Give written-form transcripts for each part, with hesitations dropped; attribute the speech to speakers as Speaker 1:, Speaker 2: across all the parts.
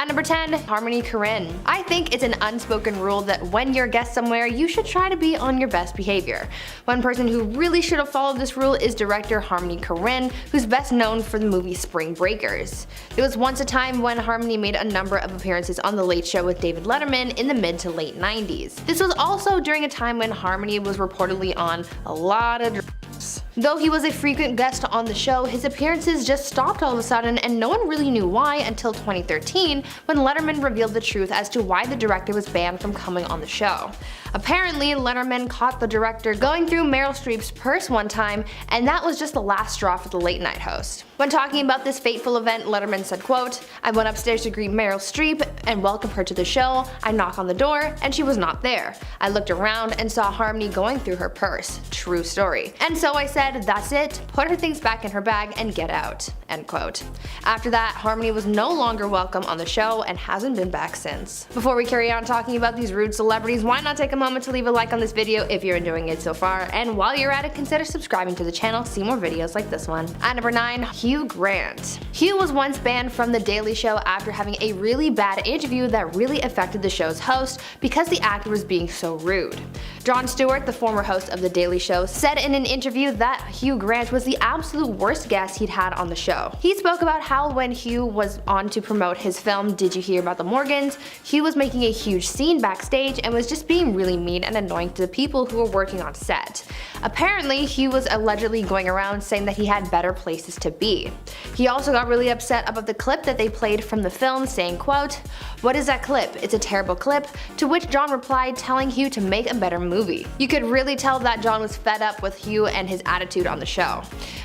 Speaker 1: At number 10, Harmony Korine. I think it's an unspoken rule that when you're a guest somewhere, you should try to be on your best behavior. One person who really should have followed this rule is director Harmony Korine, who's best known for the movie Spring Breakers. There was once a time when Harmony made a number of appearances on The Late Show with David Letterman in the mid to late 90s. This was also during a time when Harmony was reportedly on a lot of drugs. Though he was a frequent guest on the show, his appearances just stopped all of a sudden, and no one really knew why until 2013 when Letterman revealed the truth as to why the director was banned from coming on the show. Apparently, Letterman caught the director going through Meryl Streep's purse one time, and that was just the last straw for the late night host. When talking about this fateful event, Letterman said, quote, "I went upstairs to greet Meryl Streep and welcome her to the show. I knocked on the door and she was not there. I looked around and saw Harmony going through her purse. True story. And so I said, that's it, put her things back in her bag and get out." End quote. After that, Harmony was no longer welcome on the show and hasn't been back since. Before we carry on talking about these rude celebrities, why not take a moment to leave a like on this video if you're enjoying it so far, and while you're at it, consider subscribing to the channel to see more videos like this one. At number 9, Hugh Grant. Hugh was once banned from The Daily Show after having a really bad interview that really affected the show's host because the actor was being so rude. Jon Stewart, the former host of The Daily Show, said in an interview that Hugh Grant was the absolute worst guest he'd had on the show. He spoke about how when Hugh was on to promote his film Did You Hear About the Morgans, Hugh was making a huge scene backstage and was just being really mean and annoying to the people who were working on set. Apparently, Hugh was allegedly going around saying that he had better places to be. He also got really upset about the clip that they played from the film, saying, quote, "What is that clip? It's a terrible clip," to which Jon replied, telling Hugh to make a better movie. You could really tell that Jon was fed up with Hugh and his attitude on the show.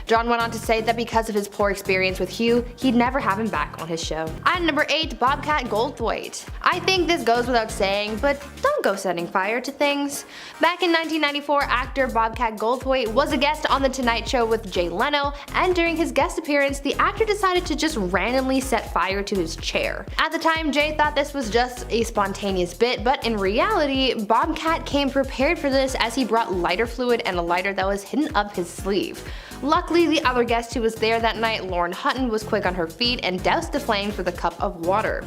Speaker 1: Jon went on to say that because of his poor experience with Hugh, he'd never have him back on his show. At number 8, Bobcat Goldthwait. I think this goes without saying, but don't go setting fire to things. Back in 1994, actor Bobcat Goldthwait was a guest on The Tonight Show with Jay Leno, and during his guest appearance, the actor decided to just randomly set fire to his chair. At the time, Jay thought this was just a spontaneous bit, but in reality, Bobcat came prepared for this as he brought lighter fluid and a lighter that was hidden up his sleeve. Luckily, the other guest who was there that night, Lauren Hutton, was quick on her feet and doused the flames with a cup of water.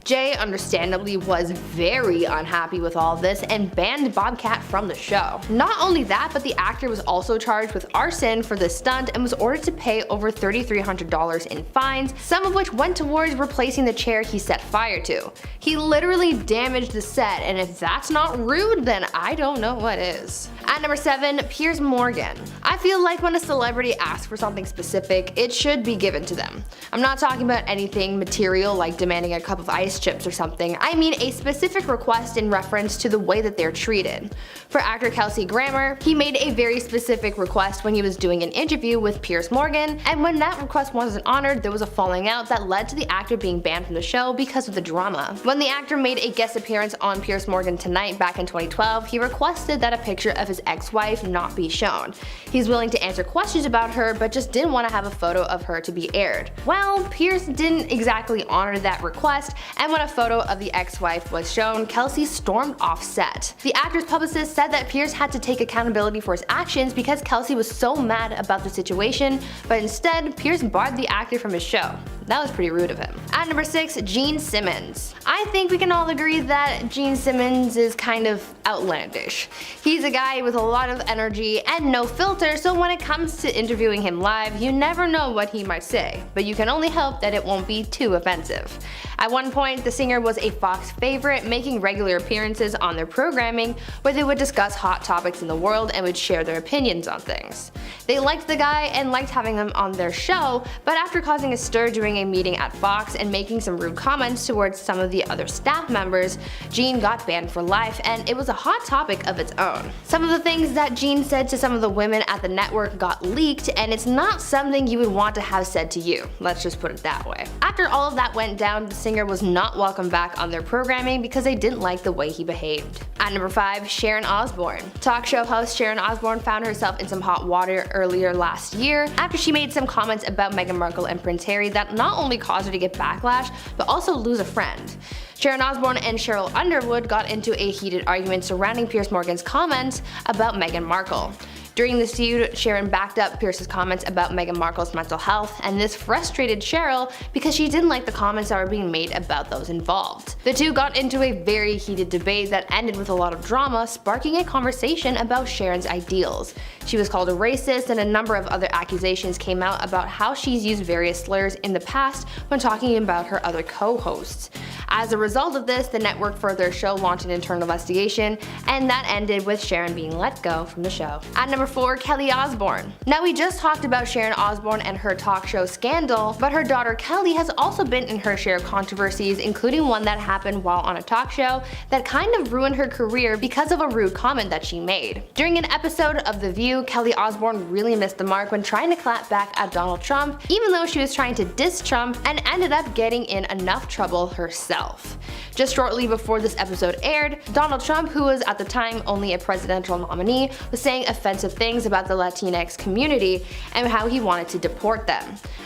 Speaker 1: Jay, understandably, was very unhappy with all this and banned Bobcat from the show. Not only that, but the actor was also charged with arson for this stunt and was ordered to pay over $3,300 in fines, some of which went towards replacing the chair he set fire to. He literally damaged the set, and if that's not rude, then I don't know what is. At number 7, Piers Morgan. I feel like when a celebrity asks for something specific, it should be given to them. I'm not talking about anything material like demanding a cup of ice chips or something. I mean a specific request in reference to the way that they're treated. For actor Kelsey Grammer, he made a very specific request when he was doing an interview with Piers Morgan, and when that request wasn't honored, there was a falling out that led to the actor being banned from the show because of the drama. When the actor made a guest appearance on Piers Morgan Tonight back in 2012, he requested that a picture of his ex-wife not be shown. He's willing to answer questions about her, but just didn't want to have a photo of her to be aired. Well, Piers didn't exactly honor that request, and when a photo of the ex-wife was shown, Kelsey stormed off set. The actor's publicist said that Piers had to take accountability for his actions because Kelsey was so mad about the situation, but instead, Piers barred the actor from his show. That was pretty rude of him. At number 6, Gene Simmons. I think we can all agree that Gene Simmons is kind of outlandish. He's a guy with a lot of energy and no filter, so when it comes to interviewing him live, you never know what he might say, but you can only hope that it won't be too offensive. At one point, the singer was a Fox favorite, making regular appearances on their programming where they would discuss hot topics in the world and would share their opinions on things. They liked the guy and liked having him on their show, but after causing a stir during a meeting at Fox and making some rude comments towards some of the other staff members, Gene got banned for life, and it was a hot topic of its own. Some of the things that Gene said to some of the women at the network got leaked, and it's not something you would want to have said to you. Let's just put it that way. After all of that went down, the singer was not welcomed back on their programming because they didn't like the way he behaved. At number 5, Sharon Osbourne. Talk show host Sharon Osbourne found herself in some hot water earlier last year after she made some comments about Meghan Markle and Prince Harry that not only caused her to get backlash, but also lose a friend. Sharon Osbourne and Cheryl Underwood got into a heated argument surrounding Piers Morgan's comments about Meghan Markle. During the feud, Sharon backed up Piers' comments about Meghan Markle's mental health, and this frustrated Cheryl because she didn't like the comments that were being made about those involved. The two got into a very heated debate that ended with a lot of drama, sparking a conversation about Sharon's ideals. She was called a racist, and a number of other accusations came out about how she's used various slurs in the past when talking about her other co-hosts. As a result of this, the network for their show launched an internal investigation, and that ended with Sharon being let go from the show. At number 4, Kelly Osbourne. Now, we just talked about Sharon Osbourne and her talk show scandal, but her daughter Kelly has also been in her share of controversies, including one that happened while on a talk show that kind of ruined her career because of a rude comment that she made. During an episode of The View, Kelly Osbourne really missed the mark when trying to clap back at Donald Trump, even though she was trying to diss Trump, and ended up getting in enough trouble herself. Just shortly before this episode aired, Donald Trump, who was at the time only a presidential nominee, was saying offensive things about the Latinx community and how he wanted to deport them.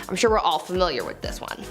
Speaker 1: I'm sure we're all familiar with this one.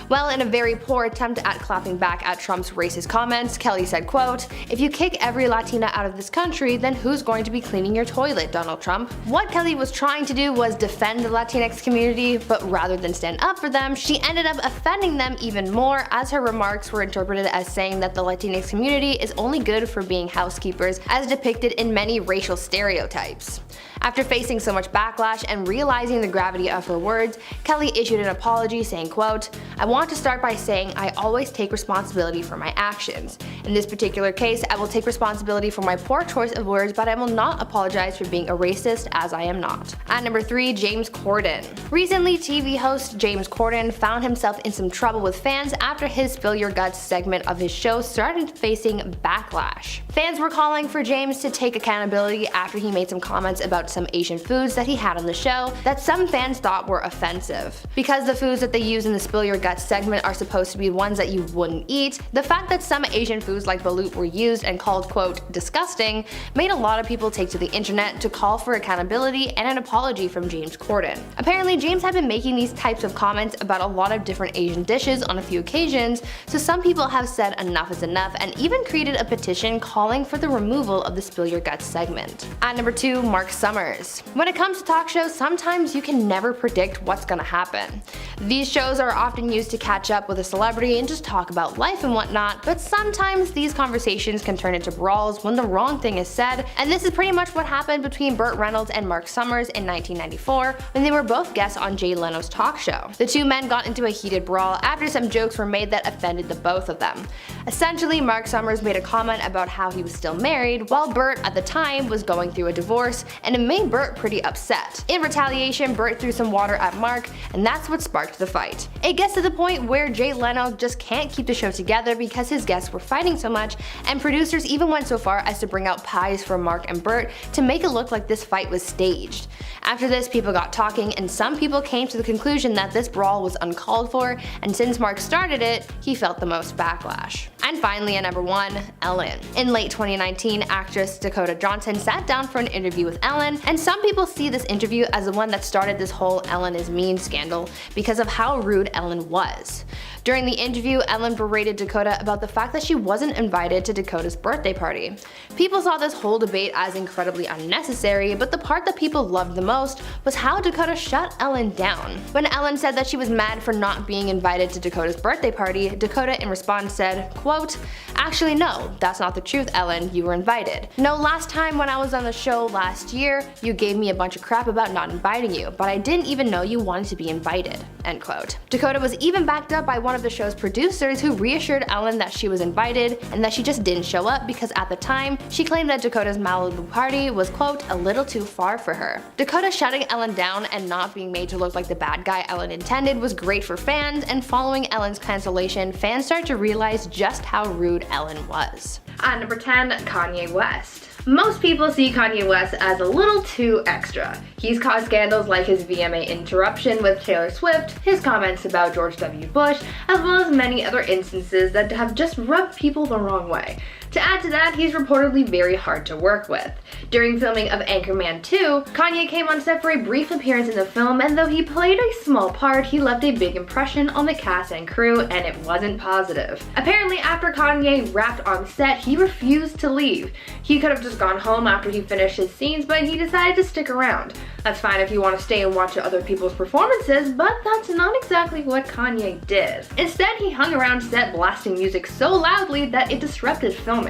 Speaker 1: Well, in a very poor attempt at clapping back at Trump's racist comments, Kelly said, quote, "If you kick every Latina out of this country, then who's going to be cleaning your toilet, Donald Trump?" What Kelly was trying to do was defend the Latinx community, but rather than stand up for them, she ended up offending them even more, as her remarks were interpreted as saying that the Latinx community is only good for being housekeepers, as depicted in many racial stereotypes. After facing so much backlash and realizing the gravity of her words, Kelly issued an apology saying, quote, "I want to start by saying I always take responsibility for my actions. In this particular case, I will take responsibility for my poor choice of words, but I will not apologize for being a racist, as I am not." At number 3, James Corden. Recently, TV host James Corden found himself in some trouble with fans after his Spill Your Guts segment of his show started facing backlash. Fans were calling for James to take accountability after he made some comments about some Asian foods that he had on the show that some fans thought were offensive. Because the foods that they use in the Spill Your Guts segment are supposed to be ones that you wouldn't eat, the fact that some Asian foods like balut were used and called, quote, "disgusting," made a lot of people take to the internet to call for accountability and an apology from James Corden. Apparently, James had been making these types of comments about a lot of different Asian dishes on a few occasions, so some people have said enough is enough and even created a petition calling for the removal of the Spill Your Guts segment. At number 2, Mark Summers. When it comes to talk shows, sometimes you can never predict what's gonna happen. These shows are often used to catch up with a celebrity and just talk about life and whatnot, but sometimes these conversations can turn into brawls when the wrong thing is said, and this is pretty much what happened between Burt Reynolds and Mark Summers in 1994 when they were both guests on Jay Leno's talk show. The two men got into a heated brawl after some jokes were made that offended the both of them. Essentially, Mark Summers made a comment about how he was still married, while Burt at the time was going through a divorce, and it made Burt pretty upset. In retaliation, Burt threw some water at Mark, and that's what sparked the fight. It gets to the point where Jay Leno just can't keep the show together because his guests were fighting so much, and producers even went so far as to bring out pies for Mark and Burt to make it look like this fight was staged. After this, people got talking, and some people came to the conclusion that this brawl was uncalled for, and since Mark started it, he felt the most backlash. And finally, at number 1, Ellen. In late 2019, actress Dakota Johnson sat down for an interview with Ellen, and some people see this interview as the one that started this whole Ellen is mean scandal because of how rude Ellen was. During the interview, Ellen berated Dakota about the fact that she wasn't invited to Dakota's birthday party. People saw this whole debate as incredibly unnecessary, but the part that people loved the most was how Dakota shut Ellen down. When Ellen said that she was mad for not being invited to Dakota's birthday party, Dakota in response said, quote, "Actually no, that's not the truth, Ellen, you were invited. No, last time when I was on the show last year, you gave me a bunch of crap about not inviting you, but I didn't even know you wanted to be invited," end quote. Dakota was even backed up by one of the show's producers who reassured Ellen that she was invited and that she just didn't show up because at the time, she claimed that Dakota's Malibu party was, quote, "a little too far for her." Dakota shutting Ellen down and not being made to look like the bad guy Ellen intended was great for fans, and following Ellen's cancellation, fans started to realize just how rude Ellen was. At number 10, Kanye West. Most people see Kanye West as a little too extra. He's caused scandals like his VMA interruption with Taylor Swift, his comments about George W. Bush, as well as many other instances that have just rubbed people the wrong way. To add to that, he's reportedly very hard to work with. During filming of Anchorman 2, Kanye came on set for a brief appearance in the film, and though he played a small part, he left a big impression on the cast and crew, and it wasn't positive. Apparently, after Kanye wrapped on set, he refused to leave. He could have just gone home after he finished his scenes, but he decided to stick around. That's fine if you want to stay and watch other people's performances, but that's not exactly what Kanye did. Instead, he hung around set blasting music so loudly that it disrupted filming.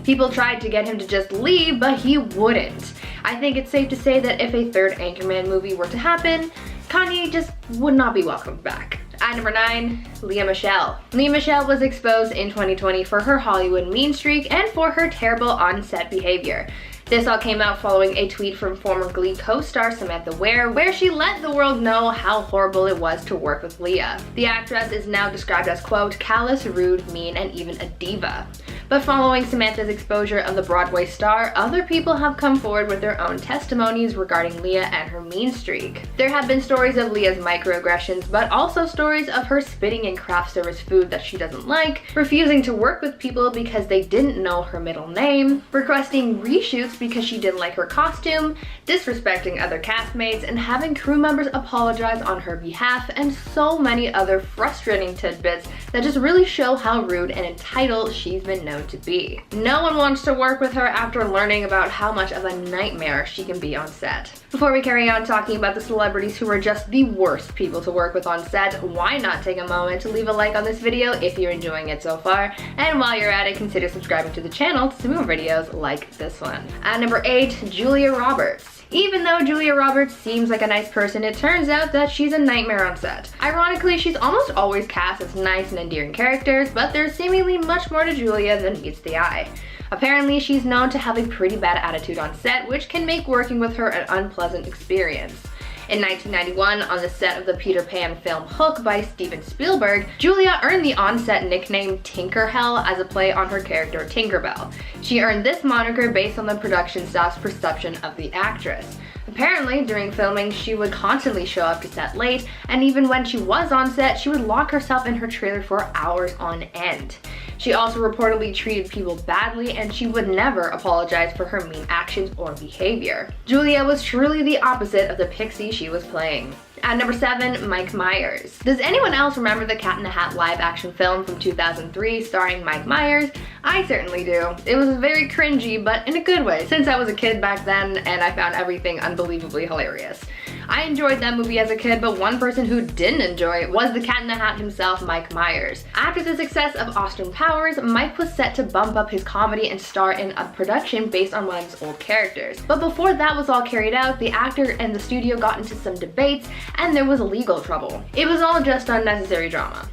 Speaker 1: People tried to get him to just leave, but he wouldn't. I think it's safe to say that if a third Anchorman movie were to happen, Kanye just would not be welcomed back. At number 9, Lea Michele. Lea Michele was exposed in 2020 for her Hollywood mean streak and for her terrible on-set behavior. This all came out following a tweet from former Glee co-star Samantha where she let the world know how horrible it was to work with Lea. The actress is now described as, quote, callous, rude, mean, and even a diva. But following Samantha's exposure of the Broadway star, other people have come forward with their own testimonies regarding Lea and her mean streak. There have been stories of Lea's microaggressions, but also stories of her spitting in craft service food that she doesn't like, refusing to work with people because they didn't know her middle name, requesting reshoots because she didn't like her costume, disrespecting other castmates, and having crew members apologize on her behalf, and so many other frustrating tidbits that just really show how rude and entitled she's been known to be. No one wants to work with her after learning about how much of a nightmare she can be on set. Before we carry on talking about the celebrities who are just the worst people to work with on set, why not take a moment to leave a like on this video if you're enjoying it so far, and while you're at it, consider subscribing to the channel to see more videos like this one. At number 8, Julia Roberts. Even though Julia Roberts seems like a nice person, it turns out that she's a nightmare on set. Ironically, she's almost always cast as nice and endearing characters, but there's seemingly much more to Julia than meets the eye. Apparently, she's known to have a pretty bad attitude on set, which can make working with her an unpleasant experience. In 1991, on the set of the Peter Pan film Hook by Steven Spielberg, Julia earned the on-set nickname Tinkerhell as a play on her character Tinkerbell. She earned this moniker based on the production staff's perception of the actress. Apparently, during filming, she would constantly show up to set late, and even when she was on set, she would lock herself in her trailer for hours on end. She also reportedly treated people badly, and she would never apologize for her mean actions or behavior. Julia was truly the opposite of the pixie she was playing. At number 7, Mike Myers. Does anyone else remember the Cat in the Hat live-action film from 2003 starring Mike Myers? I certainly do. It was very cringy, but in a good way, since I was a kid back then and I found everything unbelievably hilarious. I enjoyed that movie as a kid, but one person who didn't enjoy it was the Cat in the Hat himself, Mike Myers. After the success of Austin Powers, Mike was set to bump up his comedy and star in a production based on one of his old characters. But before that was all carried out, the actor and the studio got into some debates, and there was legal trouble. It was all just unnecessary drama.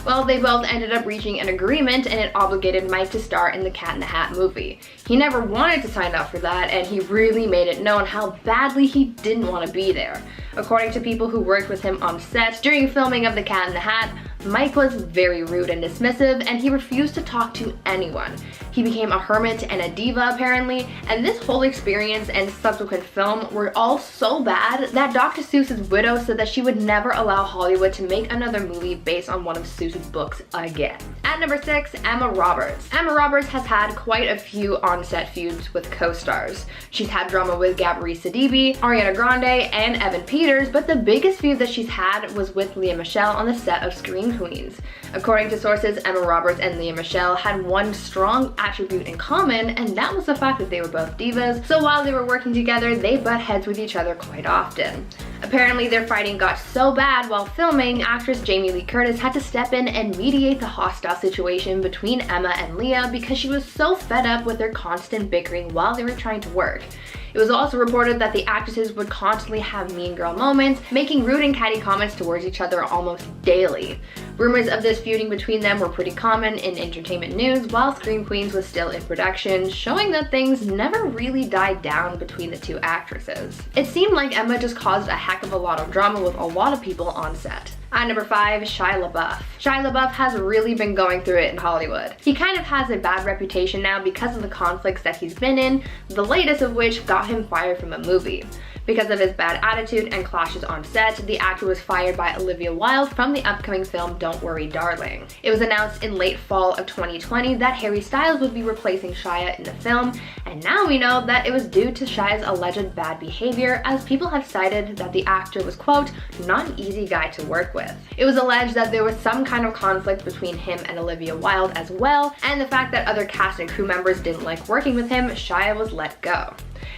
Speaker 1: Well, they both ended up reaching an agreement, and it obligated Mike to star in the Cat in the Hat movie. He never wanted to sign up for that, and he really made it known how badly he didn't want to be there. According to people who worked with him on set, during filming of the Cat in the Hat, Mike was very rude and dismissive, and he refused to talk to anyone. He became a hermit and a diva apparently, and this whole experience and subsequent film were all so bad that Dr. Seuss's widow said that she would never allow Hollywood to make another movie based on one of Seuss's books again. At number 6, Emma Roberts. Emma Roberts has had quite a few on-set feuds with co-stars. She's had drama with Gabrielle Sidibe, Ariana Grande, and Evan Peters, but the biggest feud that she's had was with Lea Michele on the set of Scream Queens. According to sources, Emma Roberts and Lea Michele had one strong attribute in common, and that was the fact that they were both divas, so while they were working together, they butt heads with each other quite often. Apparently, their fighting got so bad while filming, actress Jamie Lee Curtis had to step in and mediate the hostile situation between Emma and Lea because she was so fed up with their constant bickering while they were trying to work. It was also reported that the actresses would constantly have mean girl moments, making rude and catty comments towards each other almost daily. Rumors of this feuding between them were pretty common in entertainment news while Scream Queens was still in production, showing that things never really died down between the two actresses. It seemed like Emma just caused a heck of a lot of drama with a lot of people on set. At number 5, Shia LaBeouf. Shia LaBeouf has really been going through it in Hollywood. He kind of has a bad reputation now because of the conflicts that he's been in, the latest of which got him fired from a movie. Because of his bad attitude and clashes on set, the actor was fired by Olivia Wilde from the upcoming film Don't Worry Darling. It was announced in late fall of 2020 that Harry Styles would be replacing Shia in the film, and now we know that it was due to Shia's alleged bad behavior, as people have cited that the actor was, quote, not an easy guy to work with. It was alleged that there was some kind of conflict between him and Olivia Wilde as well, and the fact that other cast and crew members didn't like working with him, Shia was let go.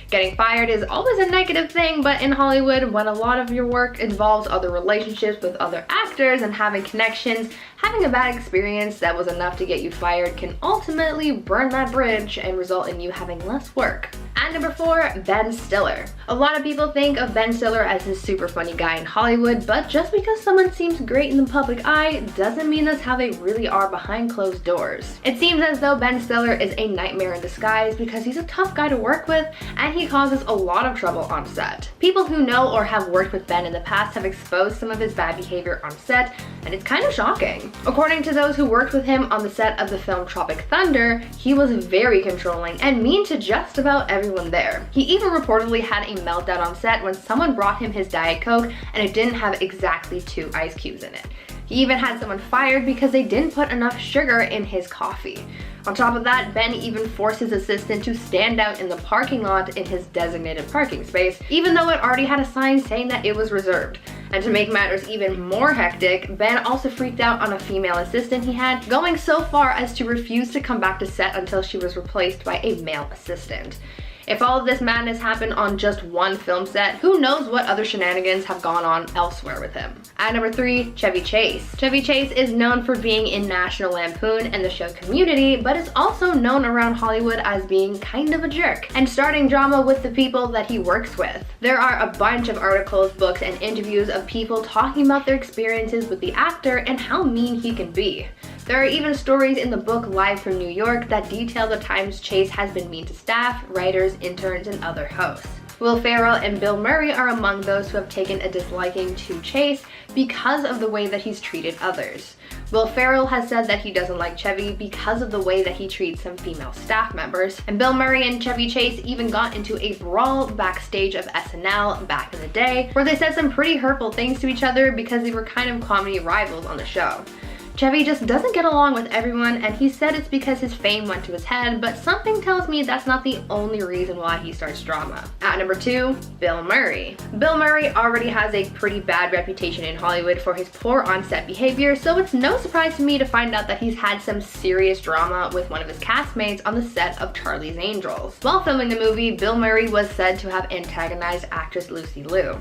Speaker 1: Getting fired is always a negative thing, but in Hollywood, when a lot of your work involves other relationships with other actors and having connections, having a bad experience that was enough to get you fired can ultimately burn that bridge and result in you having less work. And number 4, Ben Stiller. A lot of people think of Ben Stiller as this super funny guy in Hollywood, but just because someone seems great in the public eye doesn't mean that's how they really are behind closed doors. It seems as though Ben Stiller is a nightmare in disguise because he's a tough guy to work with and he causes a lot of trouble on set. People who know or have worked with Ben in the past have exposed some of his bad behavior on set, and it's kind of shocking. According to those who worked with him on the set of the film Tropic Thunder, he was very controlling and mean to just about everyone there. He even reportedly had a meltdown on set when someone brought him his Diet Coke and it didn't have exactly 2 ice cubes in it. He even had someone fired because they didn't put enough sugar in his coffee. On top of that, Ben even forced his assistant to stand out in the parking lot in his designated parking space, even though it already had a sign saying that it was reserved. And to make matters even more hectic, Ben also freaked out on a female assistant he had, going so far as to refuse to come back to set until she was replaced by a male assistant. If all of this madness happened on just one film set, who knows what other shenanigans have gone on elsewhere with him. At number 3, Chevy Chase. Chevy Chase is known for being in National Lampoon and the show Community, but is also known around Hollywood as being kind of a jerk and starting drama with the people that he works with. There are a bunch of articles, books, and interviews of people talking about their experiences with the actor and how mean he can be. There are even stories in the book Live from New York that detail the times Chase has been mean to staff, writers, interns, and other hosts. Will Ferrell and Bill Murray are among those who have taken a disliking to Chase because of the way that he's treated others. Will Ferrell has said that he doesn't like Chevy because of the way that he treats some female staff members, and Bill Murray and Chevy Chase even got into a brawl backstage of SNL back in the day, where they said some pretty hurtful things to each other because they were kind of comedy rivals on the show. Chevy just doesn't get along with everyone, and he said it's because his fame went to his head, but something tells me that's not the only reason why he starts drama. At number 2, Bill Murray. Bill Murray already has a pretty bad reputation in Hollywood for his poor on-set behavior, so it's no surprise to me to find out that he's had some serious drama with one of his castmates on the set of Charlie's Angels. While filming the movie, Bill Murray was said to have antagonized actress Lucy Liu.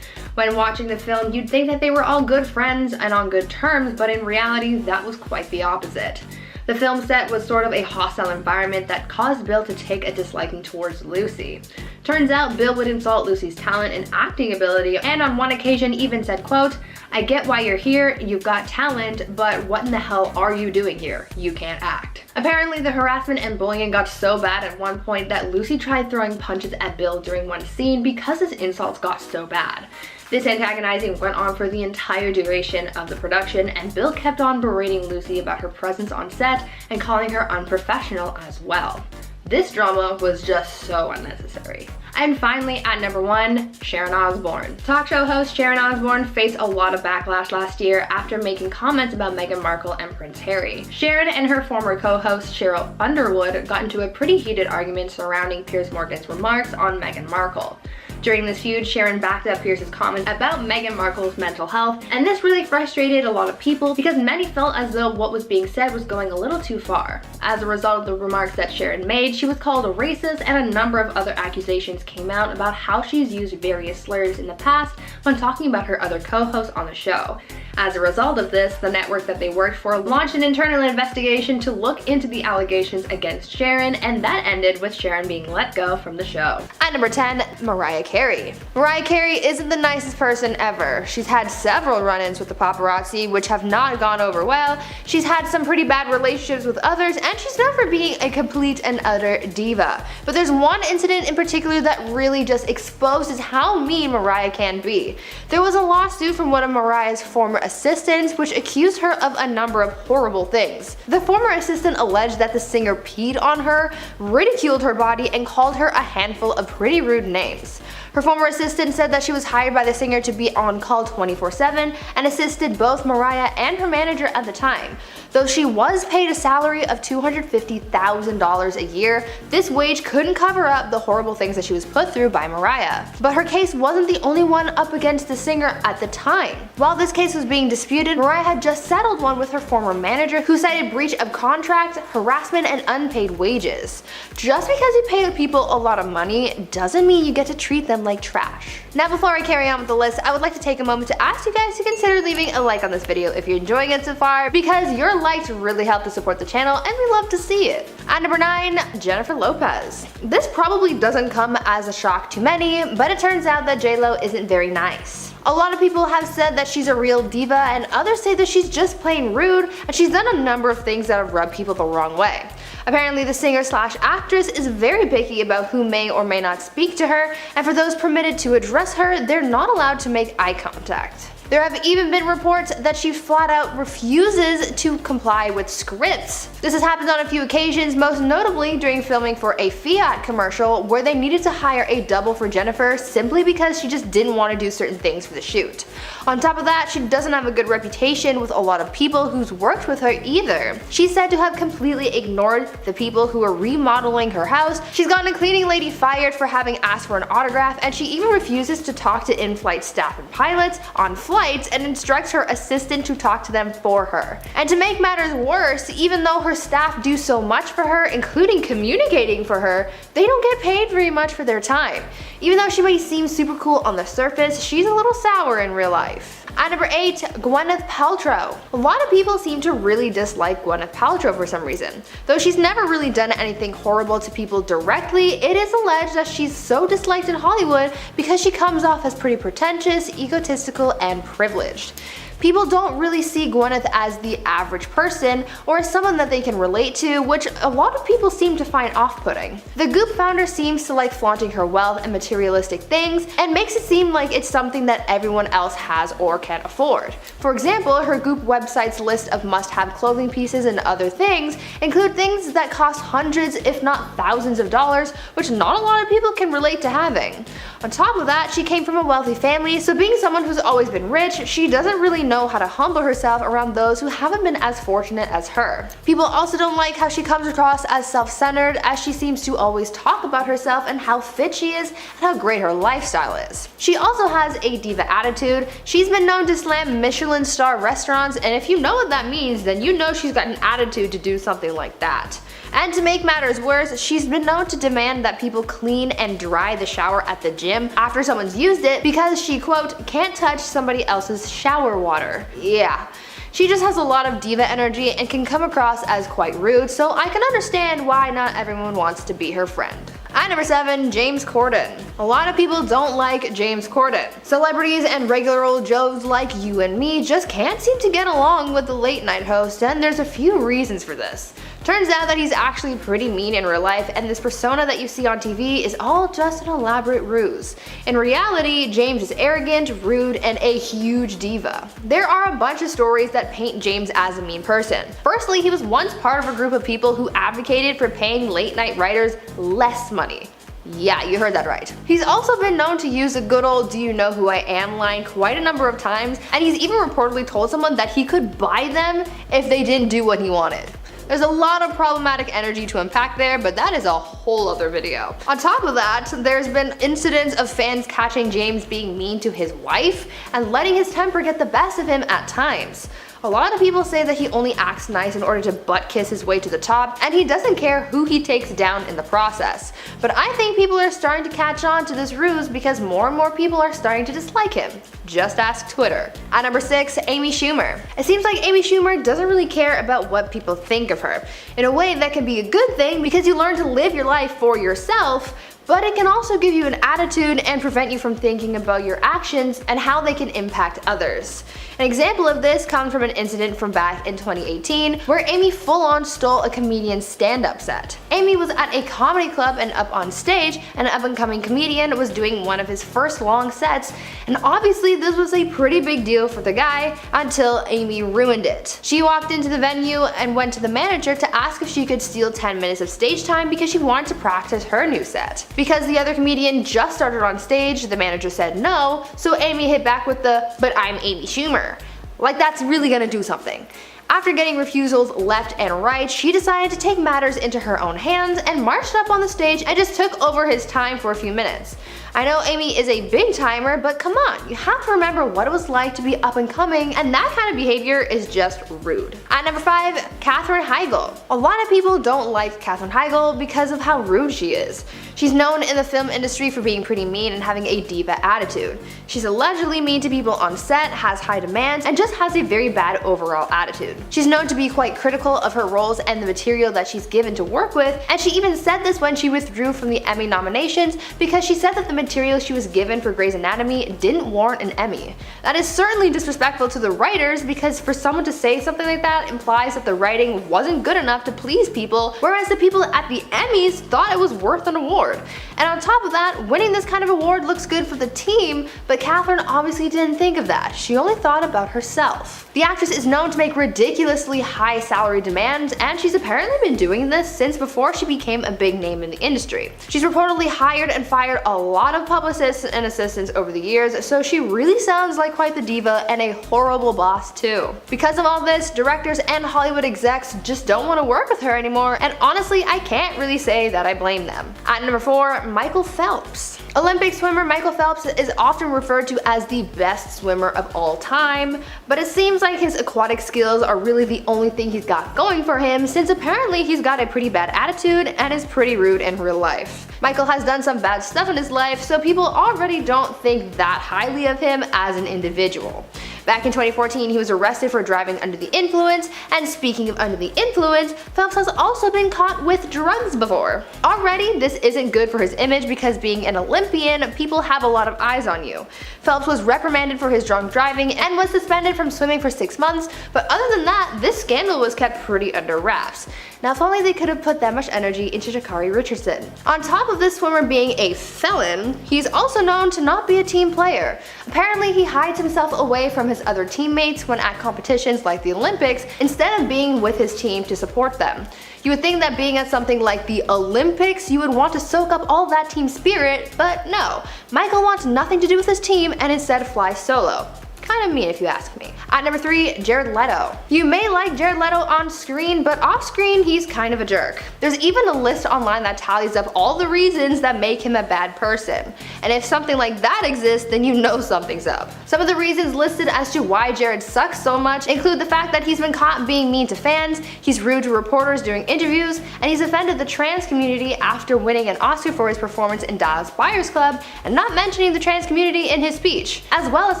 Speaker 1: When watching the film, you'd think that they were all good friends and on good terms, but in reality, that was quite the opposite. The film set was sort of a hostile environment that caused Bill to take a disliking towards Lucy. Turns out Bill would insult Lucy's talent and acting ability, and on one occasion even said, quote, "I get why you're here, you've got talent, but what in the hell are you doing here? You can't act." Apparently the harassment and bullying got so bad at one point that Lucy tried throwing punches at Bill during one scene because his insults got so bad. This antagonizing went on for the entire duration of the production, and Bill kept on berating Lucy about her presence on set and calling her unprofessional as well. This drama was just so unnecessary. And finally, at number 1, Sharon Osbourne. Talk show host Sharon Osbourne faced a lot of backlash last year after making comments about Meghan Markle and Prince Harry. Sharon and her former co-host Cheryl Underwood got into a pretty heated argument surrounding Piers Morgan's remarks on Meghan Markle. During this feud, Sharon backed up Piers' comments about Meghan Markle's mental health, and this really frustrated a lot of people because many felt as though what was being said was going a little too far. As a result of the remarks that Sharon made, she was called a racist, and a number of other accusations came out about how she's used various slurs in the past when talking about her other co-hosts on the show. As a result of this, the network that they worked for launched an internal investigation to look into the allegations against Sharon, and that ended with Sharon being let go from the show. At number 10, Mariah Carey. Mariah Carey isn't the nicest person ever. She's had several run-ins with the paparazzi, which have not gone over well. She's had some pretty bad relationships with others, and she's known for being a complete and utter diva. But there's one incident in particular that really just exposes how mean Mariah can be. There was a lawsuit from one of Mariah's former assistants which accused her of a number of horrible things. The former assistant alleged that the singer peed on her, ridiculed her body, and called her a handful of pretty rude names. Her former assistant said that she was hired by the singer to be on call 24/7 and assisted both Mariah and her manager at the time. Though she was paid a salary of $250,000 a year, this wage couldn't cover up the horrible things that she was put through by Mariah. But her case wasn't the only one up against the singer at the time. While this case was being disputed, Mariah had just settled one with her former manager, who cited breach of contract, harassment, and unpaid wages. Just because you pay people a lot of money doesn't mean you get to treat them like trash. Now, before I carry on with the list, I would like to take a moment to ask you guys to consider leaving a like on this video if you're enjoying it so far, because your likes really help to support the channel and we love to see it. At number 9, Jennifer Lopez. This probably doesn't come as a shock to many, but it turns out that J-Lo isn't very nice. A lot of people have said that she's a real diva, and others say that she's just plain rude, and she's done a number of things that have rubbed people the wrong way. Apparently, the singer/actress is very picky about who may or may not speak to her, and for those permitted to address her, they're not allowed to make eye contact. There have even been reports that she flat out refuses to comply with scripts. This has happened on a few occasions, most notably during filming for a Fiat commercial where they needed to hire a double for Jennifer simply because she just didn't want to do certain things for the shoot. On top of that, she doesn't have a good reputation with a lot of people who's worked with her either. She's said to have completely ignored the people who are remodeling her house. She's gotten a cleaning lady fired for having asked for an autograph, and she even refuses to talk to in-flight staff and pilots on flights and instructs her assistant to talk to them for her. And to make matters worse, even though her staff do so much for her, including communicating for her, they don't get paid very much for their time. Even though she may seem super cool on the surface, she's a little sour in real life. At number 8, Gwyneth Paltrow. A lot of people seem to really dislike Gwyneth Paltrow for some reason. Though she's never really done anything horrible to people directly, it is alleged that she's so disliked in Hollywood because she comes off as pretty pretentious, egotistical, and privileged. People don't really see Gwyneth as the average person or as someone that they can relate to, which a lot of people seem to find off-putting. The Goop founder seems to like flaunting her wealth and materialistic things and makes it seem like it's something that everyone else has or can afford. For example, her Goop website's list of must-have clothing pieces and other things include things that cost hundreds if not thousands of dollars, which not a lot of people can relate to having. On top of that, she came from a wealthy family, so being someone who's always been rich, she doesn't really know how to humble herself around those who haven't been as fortunate as her. People also don't like how she comes across as self-centered, as she seems to always talk about herself and how fit she is and how great her lifestyle is. She also has a diva attitude. She's been known to slam Michelin star restaurants, and if you know what that means, then you know she's got an attitude to do something like that. And to make matters worse, she's been known to demand that people clean and dry the shower at the gym after someone's used it because she, quote, can't touch somebody else's shower water. Yeah. She just has a lot of diva energy and can come across as quite rude, so I can understand why not everyone wants to be her friend. At number 7, James Corden. A lot of people don't like James Corden. Celebrities and regular old Joes like you and me just can't seem to get along with the late night host, and there's a few reasons for this. Turns out that he's actually pretty mean in real life, and this persona that you see on TV is all just an elaborate ruse. In reality, James is arrogant, rude, and a huge diva. There are a bunch of stories that paint James as a mean person. Firstly, he was once part of a group of people who advocated for paying late night writers less money. Yeah, you heard that right. He's also been known to use a good old "do you know who I am" line quite a number of times, and he's even reportedly told someone that he could buy them if they didn't do what he wanted. There's a lot of problematic energy to unpack there, but that is a whole other video. On top of that, there's been incidents of fans catching James being mean to his wife and letting his temper get the best of him at times. A lot of people say that he only acts nice in order to butt kiss his way to the top, and he doesn't care who he takes down in the process. But I think people are starting to catch on to this ruse because more and more people are starting to dislike him. Just ask Twitter. At number 6, Amy Schumer. It seems like Amy Schumer doesn't really care about what people think of her. In a way, that can be a good thing because you learn to live your life for yourself, but it can also give you an attitude and prevent you from thinking about your actions and how they can impact others. An example of this comes from an incident from back in 2018 where Amy full-on stole a comedian's stand-up set. Amy was at a comedy club and up on stage, and an up-and-coming comedian was doing one of his first long sets, and obviously this was a pretty big deal for the guy until Amy ruined it. She walked into the venue and went to the manager to ask if she could steal 10 minutes of stage time because she wanted to practice her new set. Because the other comedian just started on stage, the manager said no, so Amy hit back with the "but I'm Amy Schumer." Like that's really gonna do something. After getting refusals left and right, she decided to take matters into her own hands and marched up on the stage and just took over his time for a few minutes. I know Amy is a big timer, but come on, you have to remember what it was like to be up and coming, and that kind of behavior is just rude. At number 5, Katherine Heigl. A lot of people don't like Katherine Heigl because of how rude she is. She's known in the film industry for being pretty mean and having a diva attitude. She's allegedly mean to people on set, has high demands, and just has a very bad overall attitude. She's known to be quite critical of her roles and the material that she's given to work with, and she even said this when she withdrew from the Emmy nominations because she said that the material she was given for Grey's Anatomy didn't warrant an Emmy. That is certainly disrespectful to the writers, because for someone to say something like that implies that the writing wasn't good enough to please people, whereas the people at the Emmys thought it was worth an award. And on top of that, winning this kind of award looks good for the team, but Katherine obviously didn't think of that. She only thought about herself. The actress is known to make ridiculously high salary demands, and she's apparently been doing this since before she became a big name in the industry. She's reportedly hired and fired a lot of publicists and assistants over the years, so she really sounds like quite the diva and a horrible boss too. Because of all this, directors and Hollywood execs just don't want to work with her anymore, and honestly, I can't really say that I blame them. At number 4, Michael Phelps. Olympic swimmer Michael Phelps is often referred to as the best swimmer of all time, but it seems like his aquatic skills are really the only thing he's got going for him, since apparently he's got a pretty bad attitude and is pretty rude in real life. Michael has done some bad stuff in his life, so people already don't think that highly of him as an individual. Back in 2014, he was arrested for driving under the influence, and speaking of under the influence, Phelps has also been caught with drugs before. Already, this isn't good for his image because being an Olympian, people have a lot of eyes on you. Phelps was reprimanded for his drunk driving and was suspended from swimming for 6 months, but other than that, this scandal was kept pretty under wraps. Now if only they could have put that much energy into Sha'Carri Richardson. On top of this swimmer being a felon, he's also known to not be a team player. Apparently he hides himself away from his other teammates when at competitions like the Olympics instead of being with his team to support them. You would think that being at something like the Olympics, you would want to soak up all that team spirit, but no. Michael wants nothing to do with his team and instead flies solo. Kind of mean if you ask me. At number 3, Jared Leto. You may like Jared Leto on screen, but off screen he's kind of a jerk. There's even a list online that tallies up all the reasons that make him a bad person. And if something like that exists, then you know something's up. Some of the reasons listed as to why Jared sucks so much include the fact that he's been caught being mean to fans, he's rude to reporters during interviews, and he's offended the trans community after winning an Oscar for his performance in Dallas Buyers Club and not mentioning the trans community in his speech, as well as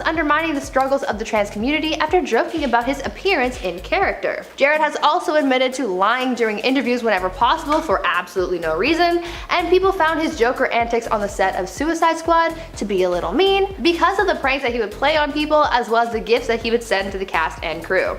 Speaker 1: undermining the struggles of the trans community after joking about his appearance in character. Jared has also admitted to lying during interviews whenever possible for absolutely no reason, and people found his Joker antics on the set of Suicide Squad to be a little mean because of the pranks that he would play on people as well as the gifts that he would send to the cast and crew.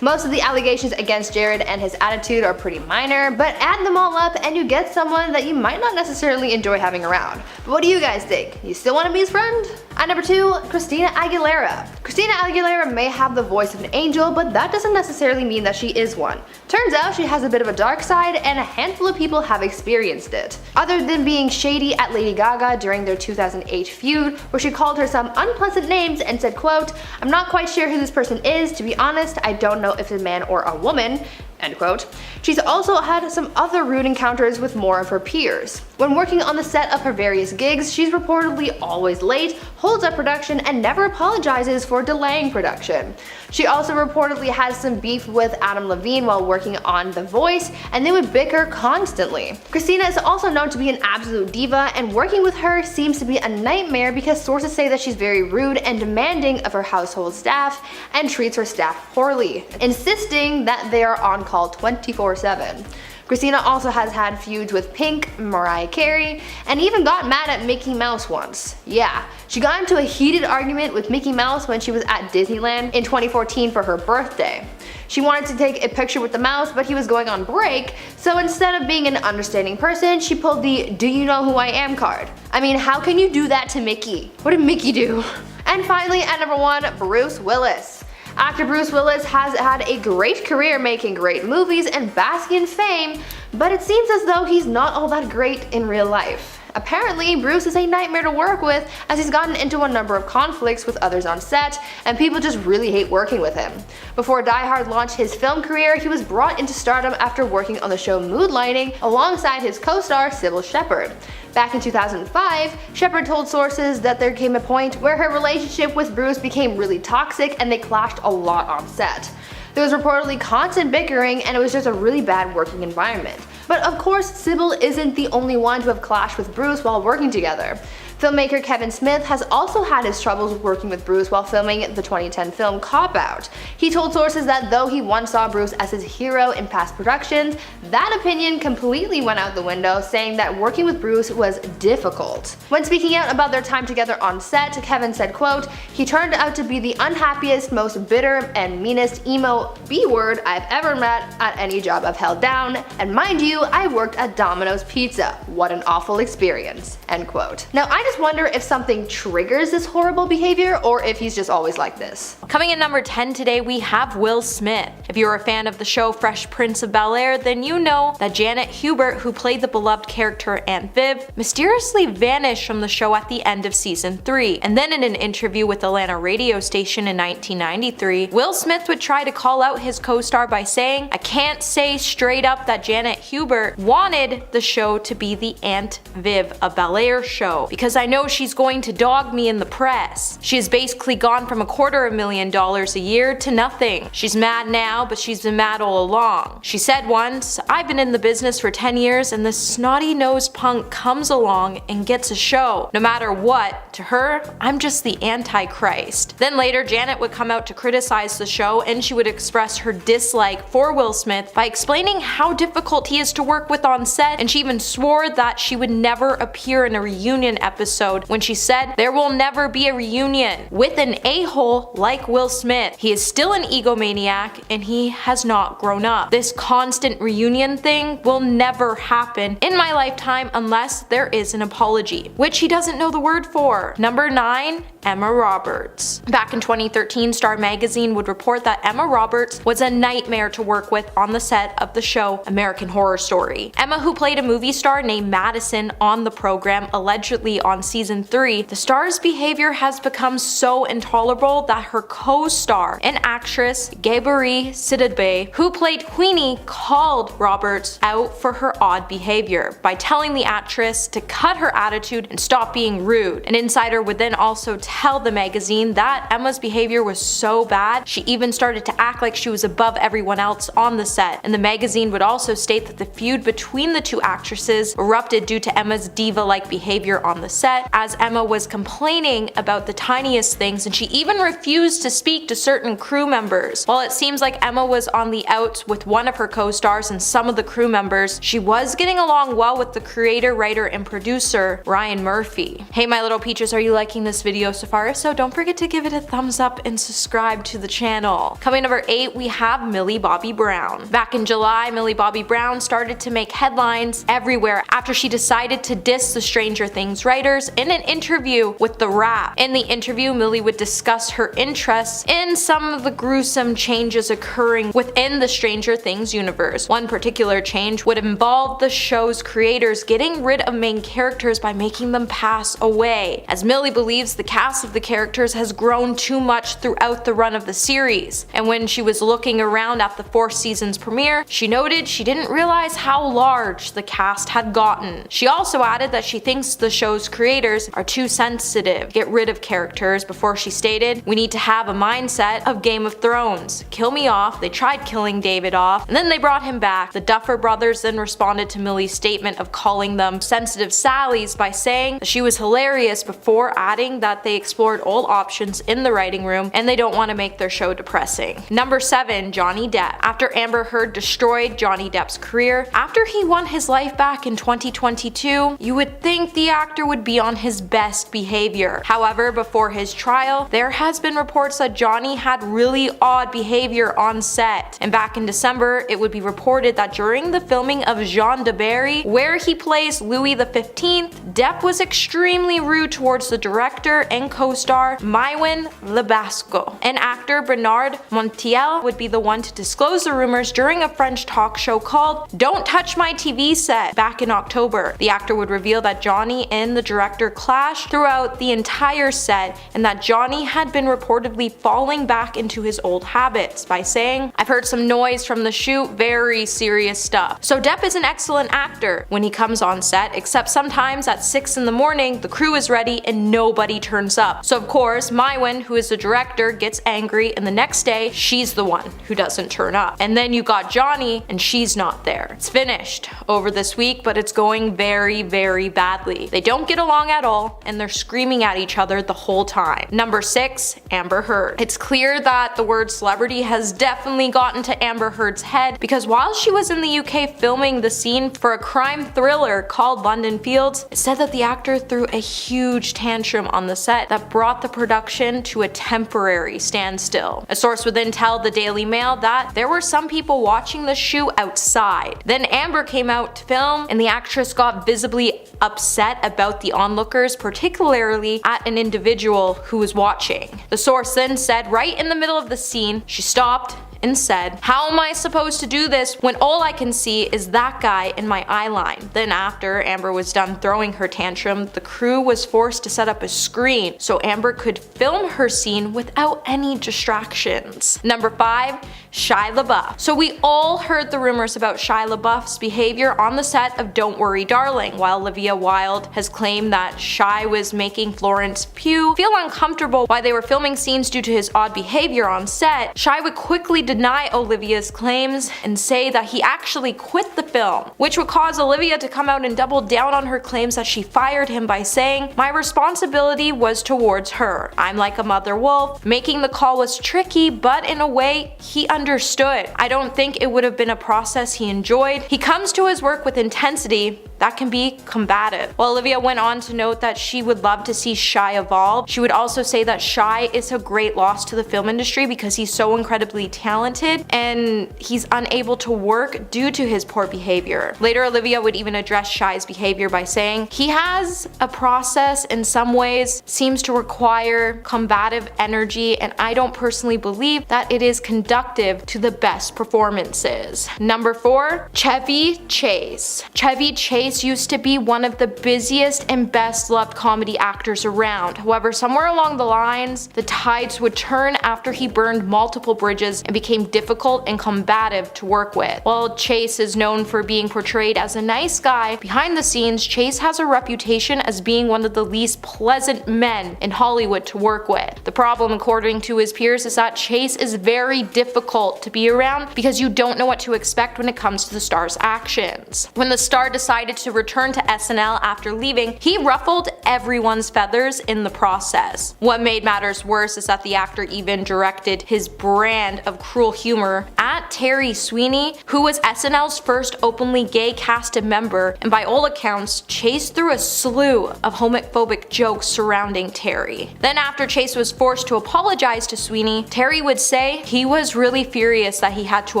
Speaker 1: Most of the allegations against Jared and his attitude are pretty minor, but add them all up and you get someone that you might not necessarily enjoy having around. But what do you guys think? You still want to be his friend? At number 2, Christina Aguilera. Christina Aguilera may have the voice of an angel, but that doesn't necessarily mean that she is one. Turns out she has a bit of a dark side, and a handful of people have experienced it. Other than being shady at Lady Gaga during their 2008 feud, where she called her some unpleasant names and said, quote, "I'm not quite sure who this person is, to be honest, I don't know if it's a man or a woman," end quote. She's also had some other rude encounters with more of her peers. When working on the set of her various gigs, she's reportedly always late, holds up production, and never apologizes for delaying production. She also reportedly has some beef with Adam Levine while working on The Voice, and they would bicker constantly. Christina is also known to be an absolute diva, and working with her seems to be a nightmare because sources say that she's very rude and demanding of her household staff and treats her staff poorly, insisting that they are on call 24/7. Christina also has had feuds with Pink, Mariah Carey, and even got mad at Mickey Mouse once. Yeah, she got into a heated argument with Mickey Mouse when she was at Disneyland in 2014 for her birthday. She wanted to take a picture with the mouse, but he was going on break, so instead of being an understanding person, she pulled the "do you know who I am" card. I mean, how can you do that to Mickey? What did Mickey do? And finally, at number 1, Bruce Willis. Actor Bruce Willis has had a great career making great movies and basking in fame, but it seems as though he's not all that great in real life. Apparently, Bruce is a nightmare to work with as he's gotten into a number of conflicts with others on set, and people just really hate working with him. Before Die Hard launched his film career, he was brought into stardom after working on the show Moonlighting alongside his co-star Sybil Shepherd. Back in 2005, Shepherd told sources that there came a point where her relationship with Bruce became really toxic and they clashed a lot on set. There was reportedly constant bickering and it was just a really bad working environment. But of course, Sybil isn't the only one to have clashed with Bruce while working together. Filmmaker Kevin Smith has also had his troubles working with Bruce while filming the 2010 film Cop Out. He told sources that though he once saw Bruce as his hero in past productions, that opinion completely went out the window, saying that working with Bruce was difficult. When speaking out about their time together on set, Kevin said, quote, "He turned out to be the unhappiest, most bitter, and meanest emo B-word I've ever met at any job I've held down, and mind you, I worked at Domino's Pizza. What an awful experience." End quote. Now I just wonder if something triggers this horrible behavior or if he's just always like this.
Speaker 2: Coming in number 10 today, we have Will Smith. If you're a fan of the show Fresh Prince of Bel-Air, then you know that Janet Hubert, who played the beloved character Aunt Viv, mysteriously vanished from the show at the end of season 3. And then in an interview with Atlanta radio station in 1993, Will Smith would try to call out his co-star by saying, "I can't say straight up that Janet Hubert wanted the show to be the Aunt Viv of Bel-Air show, because I know she's going to dog me in the press. She has basically gone from $250,000 a year to nothing. She's mad now, but she's been mad all along. She said once, I've been in the business for 10 years and this snotty-nosed punk comes along and gets a show. No matter what, to her, I'm just the Antichrist." Then later, Janet would come out to criticize the show and she would express her dislike for Will Smith by explaining how difficult he is to work with on set, and she even swore that she would never appear in a reunion episode when she said there will never be a reunion with an a-hole like Will Smith. He is still an egomaniac and he has not grown up. This constant reunion thing will never happen in my lifetime unless there is an apology, which he doesn't know the word for. Number 9, Emma Roberts. Back in 2013, Star Magazine would report that Emma Roberts was a nightmare to work with on the set of the show American Horror Story. Emma, who played a movie star named Madison on the program, allegedly on season 3, the star's behavior has become so intolerable that her co-star and actress Gabourey Sidibe, who played Queenie, called Roberts out for her odd behavior by telling the actress to cut her attitude and stop being rude. An insider would then also tell the magazine that Emma's behavior was so bad she even started to act like she was above everyone else on the set, and the magazine would also state that the feud between the two actresses erupted due to Emma's diva-like behavior on the set, as Emma was complaining about the tiniest things and she even refused to speak to certain crew members. While it seems like Emma was on the outs with one of her co-stars and some of the crew members, she was getting along well with the creator, writer, and producer Ryan Murphy. Hey my little peaches, are you liking this video so far? If so, don't forget to give it a thumbs up and subscribe to the channel. Coming number 8, we have Millie Bobby Brown. Back in July, Millie Bobby Brown started to make headlines everywhere after she decided to diss the Stranger Things writers in an interview with The Wrap. In the interview, Millie would discuss her interests in some of the gruesome changes occurring within the Stranger Things universe. One particular change would involve the show's creators getting rid of main characters by making them pass away, as Millie believes the cast of the characters has grown too much throughout the run of the series. And when she was looking around at the 4th season's premiere, she noted she didn't realize how large the cast had gotten. She also added that she thinks the show's creators are too sensitive, get rid of characters, before she stated, "We need to have a mindset of Game of Thrones. Kill me off. They tried killing David off, and then they brought him back." The Duffer Brothers then responded to Millie's statement of calling them sensitive Sallies by saying that she was hilarious, before adding that they explored all options in the writing room and they don't want to make their show depressing. Number 7, Johnny Depp. After Amber Heard destroyed Johnny Depp's career after he won his life back in 2022, you would think the actor would be be on his best behavior. However, before his trial, there has been reports that Johnny had really odd behavior on set. And back in December, it would be reported that during the filming of Jean de Barry, where he plays Louis XV, Depp was extremely rude towards the director and co-star Maïwenn Lebasco. And actor Bernard Montiel would be the one to disclose the rumors during a French talk show called Don't Touch My TV Set back in October. The actor would reveal that Johnny and the director clashed throughout the entire set, and that Johnny had been reportedly falling back into his old habits by saying, "I've heard some noise from the shoot, very serious stuff." So Depp is an excellent actor when he comes on set, except sometimes at 6 in the morning the crew is ready and nobody turns up. So of course Maïwenn, who is the director, gets angry, and the next day she's the one who doesn't turn up. And then you got Johnny and she's not there. It's finished over this week, but it's going very, very badly. They don't get along at all, and they're screaming at each other the whole time. Number 6, Amber Heard. It's clear that the word celebrity has definitely gotten to Amber Heard's head, because while she was in the UK filming the scene for a crime thriller called London Fields, it said that the actor threw a huge tantrum on the set that brought the production to a temporary standstill. A source would then tell the Daily Mail that there were some people watching the shoot outside. Then Amber came out to film, and the actress got visibly upset about the onlookers, particularly at an individual who was watching. The source then said right in the middle of the scene, she stopped and said, "How am I supposed to do this when all I can see is that guy in my eye line?" Then after Amber was done throwing her tantrum, the crew was forced to set up a screen so Amber could film her scene without any distractions. Number 5, Shia LaBeouf. So we all heard the rumors about Shia LaBeouf's behavior on the set of Don't Worry Darling, while Olivia Wilde has claimed that Shia was making Florence Pugh feel uncomfortable while they were filming scenes due to his odd behavior on set. Shia would quickly deny Olivia's claims and say that he actually quit the film, which would cause Olivia to come out and double down on her claims that she fired him by saying, "My responsibility was towards her. I'm like a mother wolf. Making the call was tricky, but in a way, he understood. I don't think it would have been a process he enjoyed. He comes to his work with intensity that can be combative." While Olivia went on to note that she would love to see Shia evolve, she would also say that Shia is a great loss to the film industry because he's so incredibly talented and he's unable to work due to his poor behavior. Later, Olivia would even address Shia's behavior by saying, "He has a process in some ways, seems to require combative energy, and I don't personally believe that it is conductive to the best performances." Number 4, Chevy Chase. Chevy Chase used to be one of the busiest and best loved comedy actors around. However, somewhere along the lines, the tides would turn after he burned multiple bridges and became difficult and combative to work with. While Chase is known for being portrayed as a nice guy, behind the scenes, Chase has a reputation as being one of the least pleasant men in Hollywood to work with. The problem, according to his peers, is that Chase is very difficult to be around because you don't know what to expect when it comes to the star's actions. When the star decided to return to SNL after leaving, he ruffled everyone's feathers in the process. What made matters worse is that the actor even directed his brand of cruel humor at Terry Sweeney, who was SNL's first openly gay casted member, and by all accounts, Chase threw a slew of homophobic jokes surrounding Terry. Then after Chase was forced to apologize to Sweeney, Terry would say, "He was really furious that he had to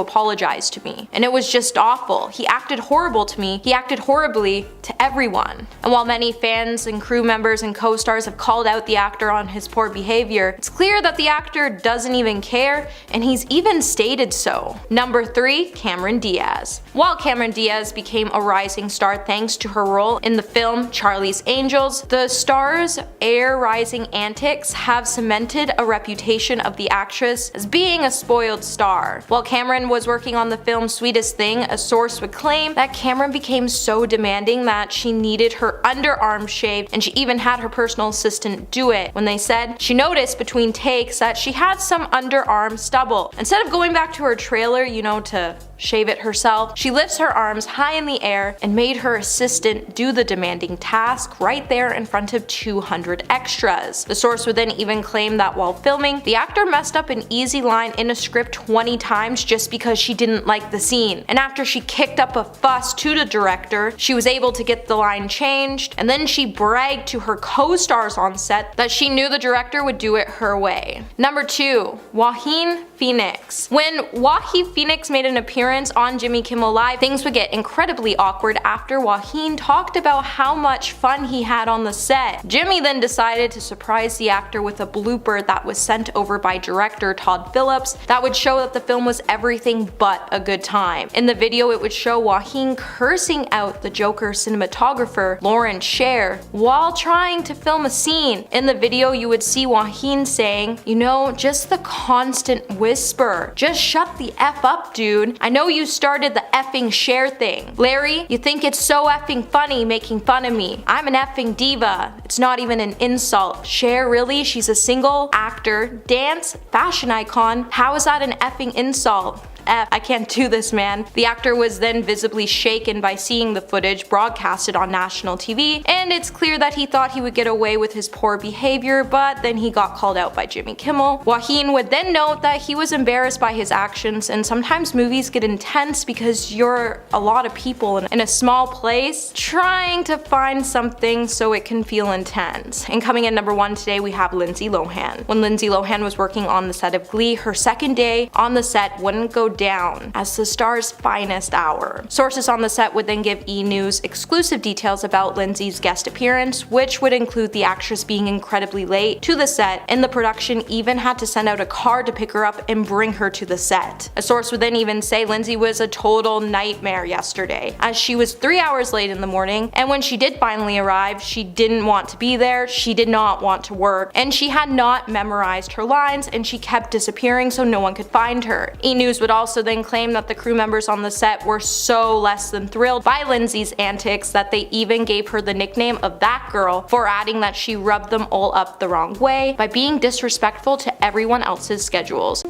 Speaker 2: apologize to me, and it was just awful. He acted horrible to me. He acted horribly to everyone." And while many fans and crew members and co-stars have called out the actor on his poor behavior, it's clear that the actor doesn't even care, and he's even stated so. Number 3, Cameron Diaz. While Cameron Diaz became a rising star thanks to her role in the film Charlie's Angels, the star's air-rising antics have cemented a reputation of the actress as being a spoiled star. While Cameron was working on the film Sweetest Thing, a source would claim that Cameron became so demanding that she needed her underarm shaved, and she even had her personal assistant do it, when they said she noticed between takes that she had some underarm stubble. Instead of going back to her trailer, to shave it herself. She lifts her arms high in the air and made her assistant do the demanding task right there in front of 200 extras. The source would then even claim that while filming, the actor messed up an easy line in a script 20 times just because she didn't like the scene. And after she kicked up a fuss to the director, she was able to get the line changed, and then she bragged to her co-stars on set that she knew the director would do it her way. Number 2. Joaquin Phoenix. When Joaquin Phoenix made an appearance on Jimmy Kimmel Live, things would get incredibly awkward after Joaquin talked about how much fun he had on the set. Jimmy then decided to surprise the actor with a blooper that was sent over by director Todd Phillips that would show that the film was everything but a good time. In the video, it would show Joaquin cursing out the Joker cinematographer Lauren Scher while trying to film a scene. In the video, you would see Joaquin saying, "You know, just the constant whisper. Just shut the F up, dude. I know you started the effing Cher thing. Larry, you think it's so effing funny making fun of me. I'm an effing diva. It's not even an insult. Cher, really? She's a single actor, dance, fashion icon. How is that an effing insult? I can't do this, man." The actor was then visibly shaken by seeing the footage broadcasted on national TV, and it's clear that he thought he would get away with his poor behavior, but then he got called out by Jimmy Kimmel. Joaquin would then note that he was embarrassed by his actions, and sometimes movies get intense because you're a lot of people in a small place trying to find something so it can feel intense. And coming in number 1 today, we have Lindsay Lohan. When Lindsay Lohan was working on the set of Glee, her second day on the set wouldn't go down as the star's finest hour. Sources on the set would then give E! News exclusive details about Lindsay's guest appearance, which would include the actress being incredibly late to the set, and the production even had to send out a car to pick her up and bring her to the set. A source would then even say Lindsay was a total nightmare yesterday, as she was 3 hours late in the morning, and when she did finally arrive, she didn't want to be there, she did not want to work, and she had not memorized her lines, and she kept disappearing so no one could find her. E! News would also then claim that the crew members on the set were so less than thrilled by Lindsay's antics that they even gave her the nickname of that girl, for adding that she rubbed them all up the wrong way by being disrespectful to everyone else's schedules.